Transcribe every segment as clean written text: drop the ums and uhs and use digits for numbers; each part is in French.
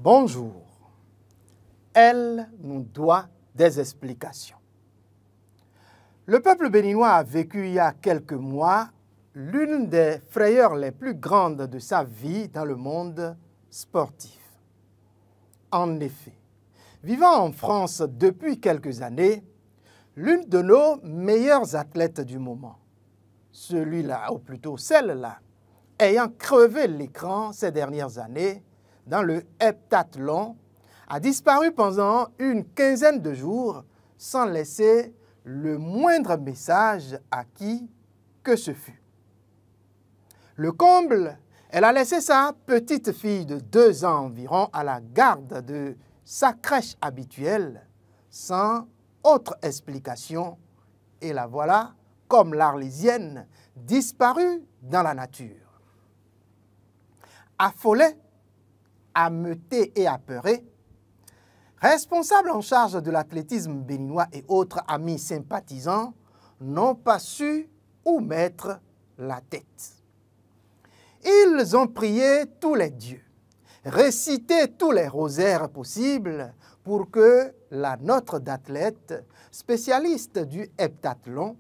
Bonjour. Elle nous doit des explications. Le peuple béninois a vécu il y a quelques mois l'une des frayeurs les plus grandes de sa vie dans le monde sportif. En effet, vivant en France depuis quelques années, l'une de nos meilleures athlètes du moment, celui-là, ou plutôt celle-là, ayant crevé l'écran ces dernières années dans le heptathlon, a disparu pendant une quinzaine de jours sans laisser le moindre message à qui que ce fût. Le comble, elle a laissé sa petite fille de 2 ans environ à la garde de sa crèche habituelle sans autre explication et la voilà, comme l'Arlésienne, disparue dans la nature. Affolée, ameutée et apeurée, responsables en charge de l'athlétisme béninois et autres amis sympathisants n'ont pas su où mettre la tête. Ils ont prié tous les dieux, récité tous les rosaires possibles pour que la nôtre d'athlète, spécialiste du heptathlon,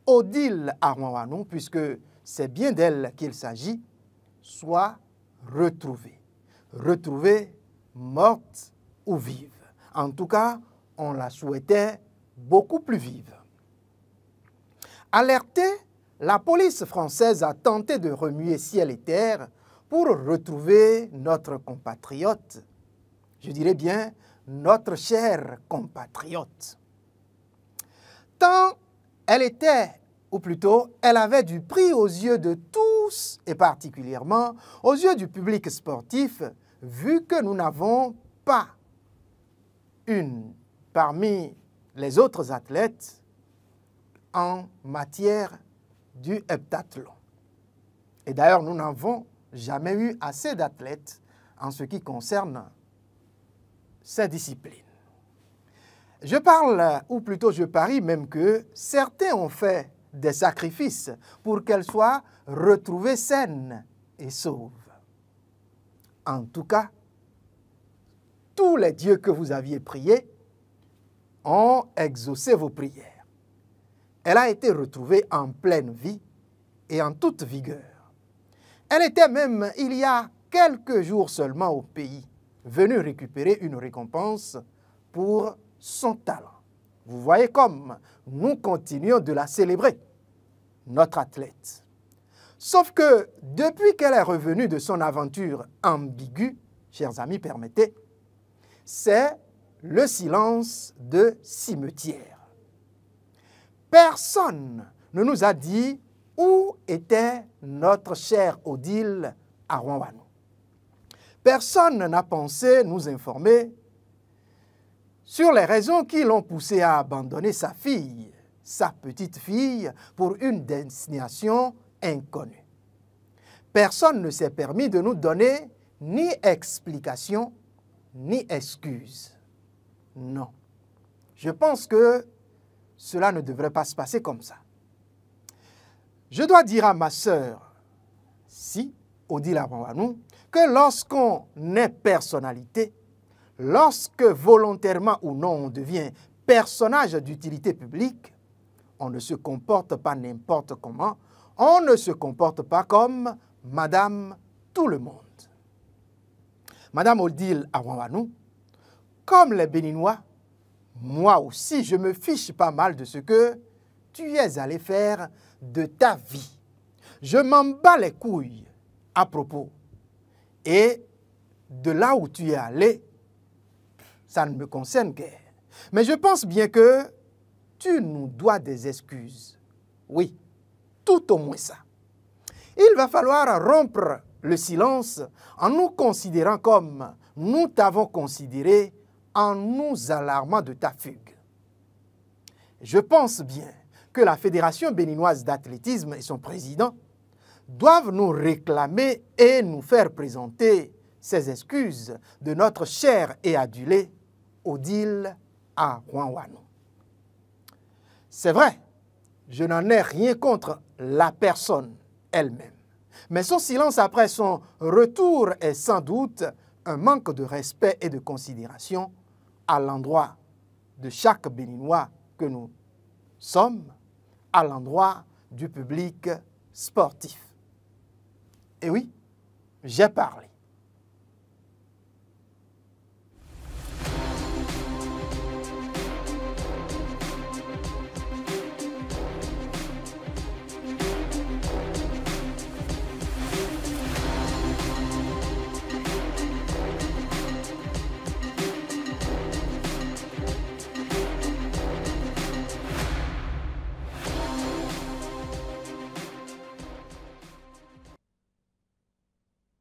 Odile Arwanwanou, puisque c'est bien d'elle qu'il s'agit, soit retrouvée. Retrouvée morte ou vive. En tout cas, on la souhaitait beaucoup plus vive. Alertée, la police française a tenté de remuer ciel et terre pour retrouver notre compatriote. Je dirais bien notre chère compatriote. Tant elle était, ou plutôt, elle avait du prix aux yeux de tous, et particulièrement aux yeux du public sportif, vu que nous n'avons pas une parmi les autres athlètes en matière du heptathlon. Et d'ailleurs, nous n'avons jamais eu assez d'athlètes en ce qui concerne ces disciplines. Je parle, ou plutôt je parie même que certains ont fait des sacrifices pour qu'elle soit retrouvée saine et sauve. En tout cas, tous les dieux que vous aviez priés ont exaucé vos prières. Elle a été retrouvée en pleine vie et en toute vigueur. Elle était même, il y a quelques jours seulement au pays, venue récupérer une récompense pour son talent. Vous voyez comme nous continuons de la célébrer, notre athlète. Sauf que depuis qu'elle est revenue de son aventure ambiguë, chers amis, permettez, c'est le silence de cimetière. Personne ne nous a dit où était notre chère Odile Arwanwanou. Personne n'a pensé nous informer sur les raisons qui l'ont poussé à abandonner sa fille, sa petite fille, pour une destination inconnue. Personne ne s'est permis de nous donner ni explication, ni excuse. Non. Je pense que cela ne devrait pas se passer comme ça. Je dois dire à ma sœur, si, Odile Arwanwanou, que lorsqu'on est personnalité, lorsque volontairement ou non on devient personnage d'utilité publique, on ne se comporte pas n'importe comment, on ne se comporte pas comme Madame tout le monde. Madame Odile Arwanwanou, comme les Béninois, moi aussi je me fiche pas mal de ce que tu es allé faire de ta vie. Je m'en bats les couilles à propos. Et de là où tu es allé, ça ne me concerne guère. Mais je pense bien que tu nous dois des excuses. Oui, tout au moins ça. Il va falloir rompre le silence en nous considérant comme nous t'avons considéré en nous alarmant de ta fugue. Je pense bien que la Fédération béninoise d'athlétisme et son président doivent nous réclamer et nous faire présenter ces excuses de notre chère et adulée Odile Arwanwanou. C'est vrai, je n'en ai rien contre la personne elle-même. Mais son silence après son retour est sans doute un manque de respect et de considération à l'endroit de chaque Béninois que nous sommes, à l'endroit du public sportif. Et oui, j'ai parlé